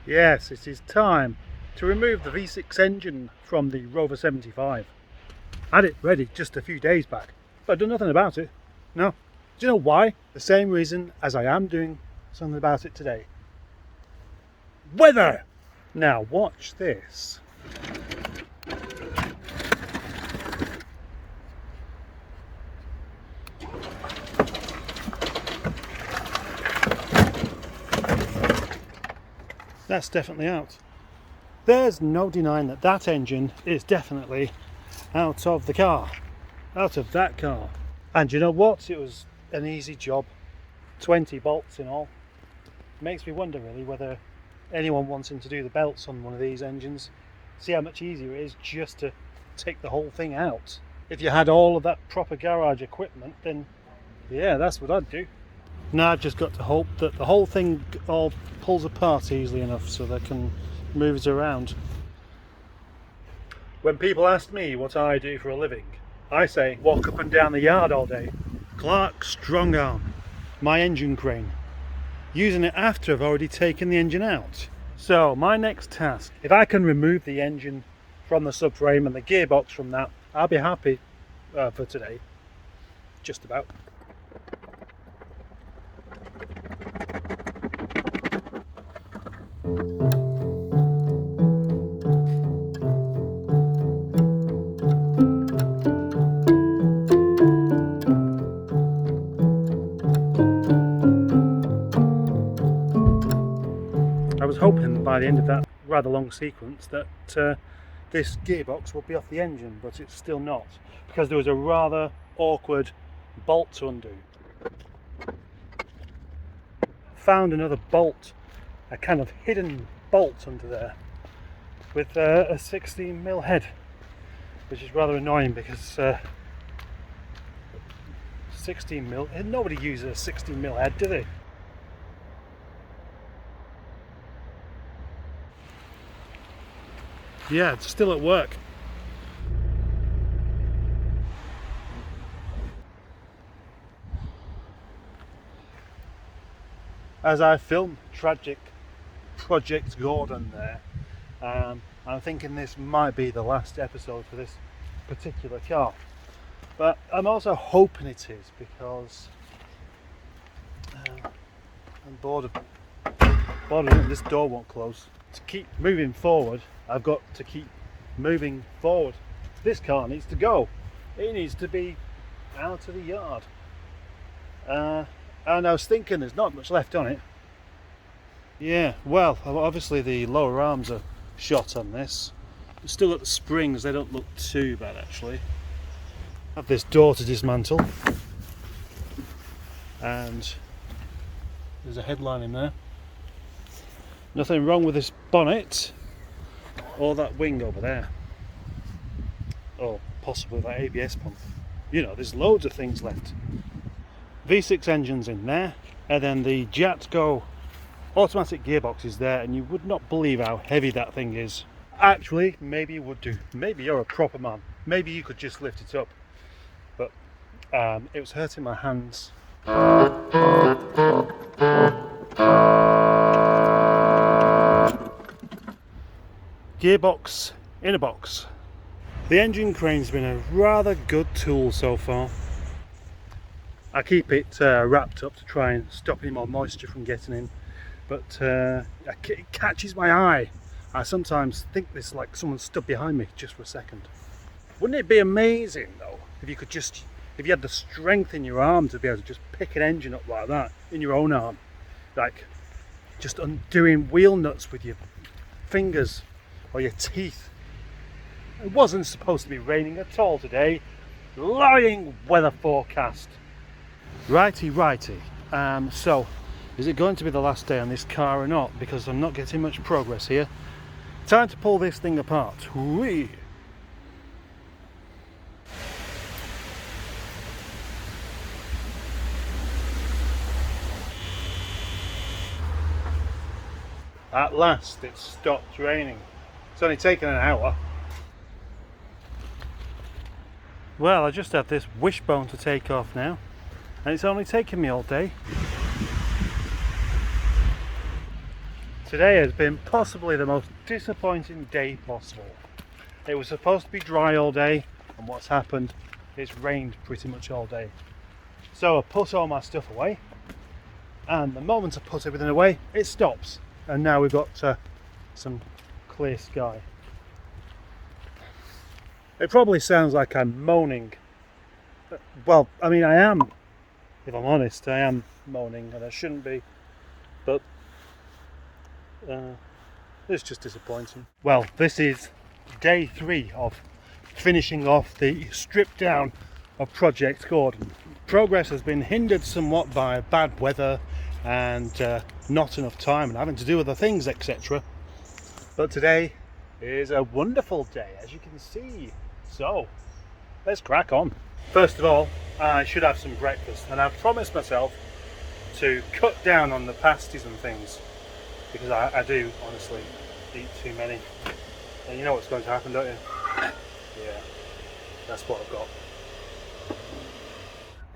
Yes, it is time to remove the V6 engine from the Rover 75. I had it ready just a few days back, but I've done nothing about it. No. Do you know why? The same reason as I am doing something about it today. Weather! Now watch this. That's definitely out. There's no denying that that engine is definitely out of the car, out of that car. And you know what? It was an easy job, 20 bolts in all. Makes me wonder really whether anyone wanting to do the belts on one of these engines, see how much easier it is just to take the whole thing out. If you had all of that proper garage equipment, then yeah, that's what I'd do. Now I've just got to hope that the whole thing all pulls apart easily enough so they can move it around. When people ask me what I do for a living, I say walk up and down the yard all day. Clark strong arm, my engine crane, using it after I've already taken the engine out. So my next task, if I can remove the engine from the subframe and the gearbox from that, I'll be happy for today, just about. I was hoping by the end of that rather long sequence that this gearbox would be off the engine, but it's still not, because there was a rather awkward bolt to undo. Found another bolt, a kind of hidden bolt under there with a 16mm head, which is rather annoying because 16mm, nobody uses a 16mm head, do they? Yeah, it's still at work. As I film tragic Project Gordon there, I'm thinking this might be the last episode for this particular car. But I'm also hoping it is, because I'm bored of it. This door won't close. To keep moving forward, I've got to keep moving forward. This car needs to go. It needs to be out of the yard. And I was thinking there's not much left on it. Yeah, well, obviously the lower arms are shot on this. It's still got the springs, they don't look too bad actually. I have this door to dismantle. And there's a headline in there. Nothing wrong with this bonnet or that wing over there, or possibly that ABS pump. You know, there's loads of things left. V6 engine's in there, and then the Jatco automatic gearbox is there, and you would not believe how heavy that thing is. Actually, maybe you would do. Maybe you're a proper man. Maybe you could just lift it up. But it was hurting my hands. Gearbox in a box. The engine crane's been a rather good tool so far. I keep it wrapped up to try and stop any more moisture from getting in, but it catches my eye. I sometimes think there's like someone stood behind me just for a second. Wouldn't it be amazing though if you had the strength in your arm to be able to just pick an engine up like that in your own arm, like just undoing wheel nuts with your fingers or your teeth. It wasn't supposed to be raining at all today. Lying weather forecast. Righty. So is it going to be the last day on this car or not? Because I'm not getting much progress here. Time to pull this thing apart. Whee! At last it stopped raining. It's only taken an hour. Well, I just have this wishbone to take off now, and it's only taken me all day. Today has been possibly the most disappointing day possible. It was supposed to be dry all day, and what's happened, it's rained pretty much all day. So I put all my stuff away, and the moment I put everything away, it stops. And now we've got some clear sky. It probably sounds like I'm moaning. Well, I mean, I am. If I'm honest, I am moaning, and I shouldn't be. But it's just disappointing. Well, this is day 3 of finishing off the strip down of Project Gordon. Progress has been hindered somewhat by bad weather and not enough time and having to do other things, etc. But today is a wonderful day, as you can see. So let's crack on. First of all, I should have some breakfast, and I've promised myself to cut down on the pasties and things, because I do honestly eat too many. And you know what's going to happen, don't you? Yeah, that's what I've got.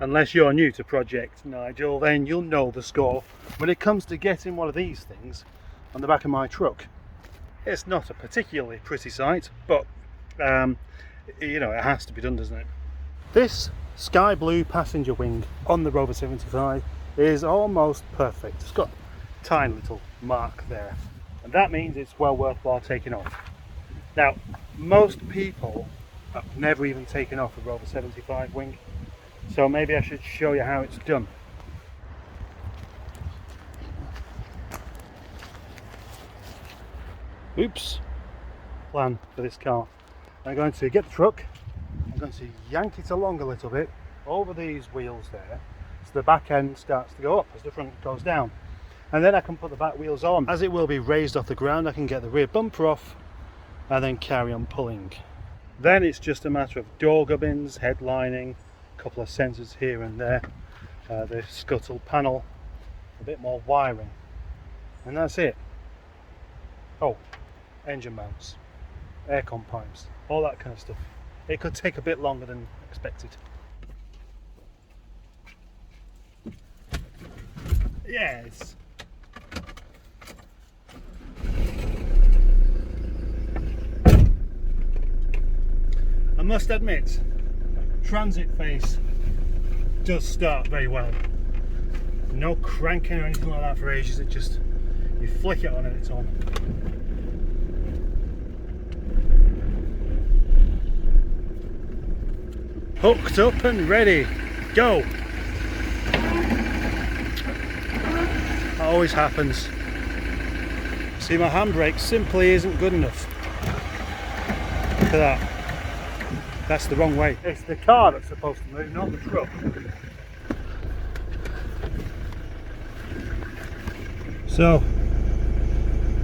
Unless you're new to Project Nigel, then you'll know the score when it comes to getting one of these things on the back of my truck. It's not a particularly pretty sight, but you know, it has to be done, doesn't it? This sky blue passenger wing on the Rover 75 is almost perfect. It's got a tiny little mark there, and that means it's well worthwhile taking off. Now, most people have never even taken off a Rover 75 wing, so maybe I should show you how it's done. Oops, plan for this car. I'm going to get the truck, I'm going to yank it along a little bit over these wheels there, so the back end starts to go up as the front goes down. And then I can put the back wheels on. As it will be raised off the ground, I can get the rear bumper off and then carry on pulling. Then it's just a matter of door gubbins, headlining, a couple of sensors here and there, the scuttle panel, a bit more wiring, and that's it. Oh, engine mounts, aircon pipes, all that kind of stuff. It could take a bit longer than expected. Yes. I must admit, transit face does start very well. No cranking or anything like that for ages. It just, you flick it on and it's on. Hooked up and ready, go. That always happens. See, my handbrake simply isn't good enough. Look at that. That's the wrong way. It's the car that's supposed to move, not the truck. So,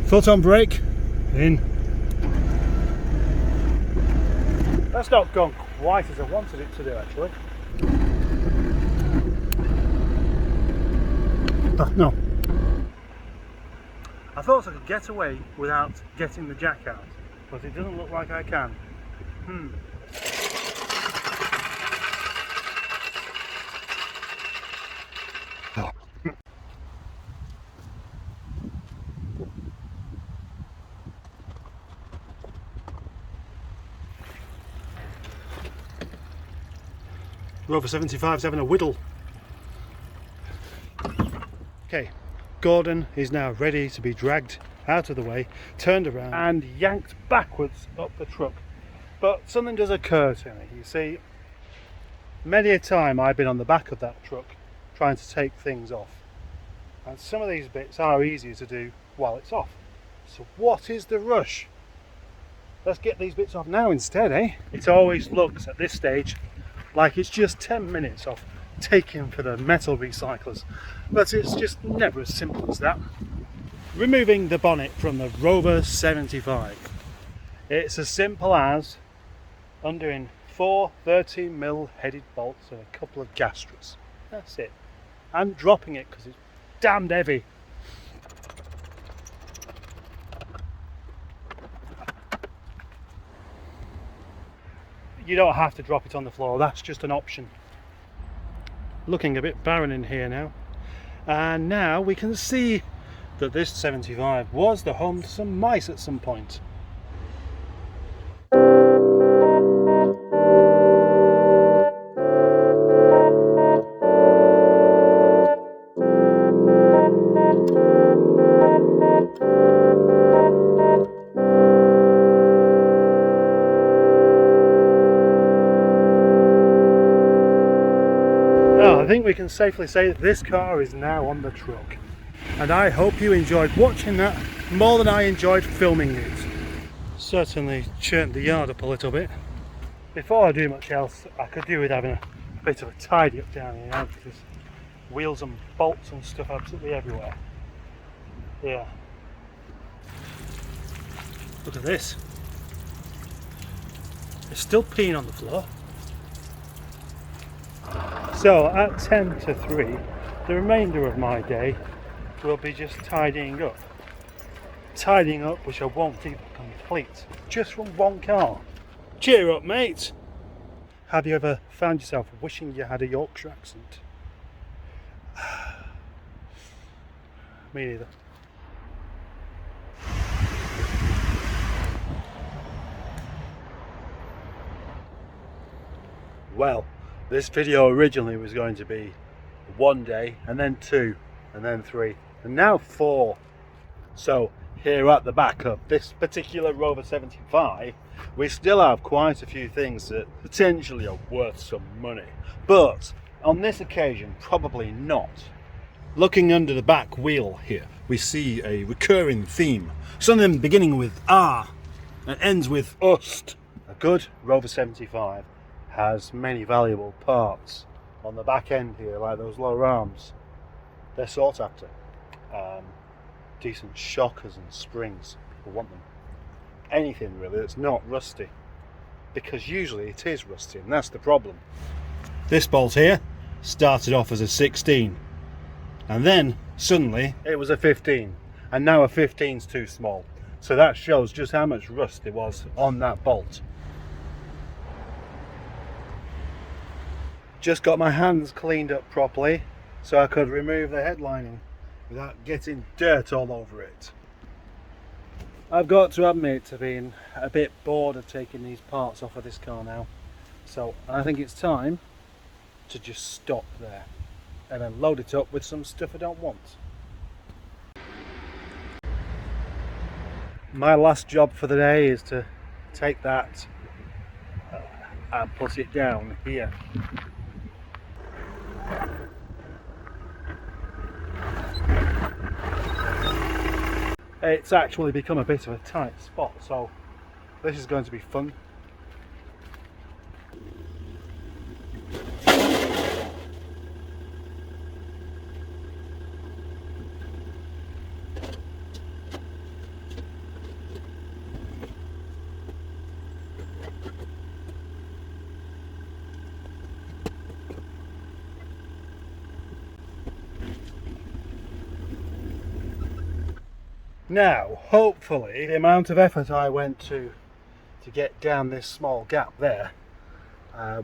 foot on brake, in. That's not gone quite as I wanted it to do, actually. Oh, no. I thought I could get away without getting the jack out, but it doesn't look like I can. Rover 75's having a whittle. Okay, Gordon is now ready to be dragged out of the way, turned around and yanked backwards up the truck. But something does occur to me. You see, many a time I've been on the back of that truck trying to take things off, and some of these bits are easier to do while it's off. So what is the rush? Let's get these bits off now instead, eh? It always looks at this stage like it's just 10 minutes off taking for the metal recyclers, but it's just never as simple as that. Removing the bonnet from the Rover 75. It's as simple as undoing 4 13mm headed bolts and a couple of gas struts. That's it. And dropping it because it's damned heavy. You don't have to drop it on the floor, that's just an option. Looking a bit barren in here now. And now we can see that this 75 was the home to some mice at some point. I think we can safely say that this car is now on the truck, and I hope you enjoyed watching that more than I enjoyed filming it. Certainly churned the yard up a little bit. Before I do much else, I could do with having a bit of a tidy up down here now, because wheels and bolts and stuff absolutely everywhere. Yeah. Look at this. It's still peeing on the floor. So at 10 to 3, the remainder of my day will be just tidying up. Tidying up which I won't even complete, just from one car. Cheer up, mate! Have you ever found yourself wishing you had a Yorkshire accent? Me neither. Well, this video originally was going to be 1 day, and then 2, and then 3, and now 4. So here at the back of this particular Rover 75, we still have quite a few things that potentially are worth some money, but on this occasion probably not. Looking under the back wheel here, we see a recurring theme, something beginning with R and ends with ust. A good Rover 75 has many valuable parts on the back end here, like those lower arms. They're sought after. Decent shockers and springs, people want them. Anything really that's not rusty, because usually it is rusty, and that's the problem. This bolt here started off as a 16, and then suddenly it was a 15, and now a 15's too small. So that shows just how much rust there was on that bolt. Just got my hands cleaned up properly so I could remove the headlining without getting dirt all over it. I've got to admit to being a bit bored of taking these parts off of this car now, so I think it's time to just stop there and then load it up with some stuff I don't want. My last job for the day is to take that and put it down here. It's actually become a bit of a tight spot, so this is going to be fun. Now, hopefully, the amount of effort I went to get down this small gap there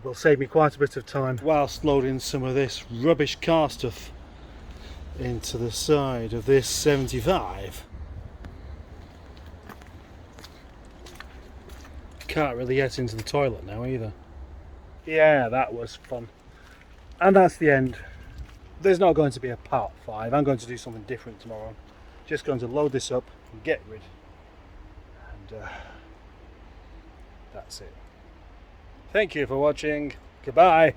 will save me quite a bit of time whilst loading some of this rubbish car stuff into the side of this 75. Can't really get into the toilet now either. Yeah, that was fun. And that's the end. There's not going to be a part 5. I'm going to do something different tomorrow. Just going to load this up and get rid, and that's it. Thank you for watching. Goodbye.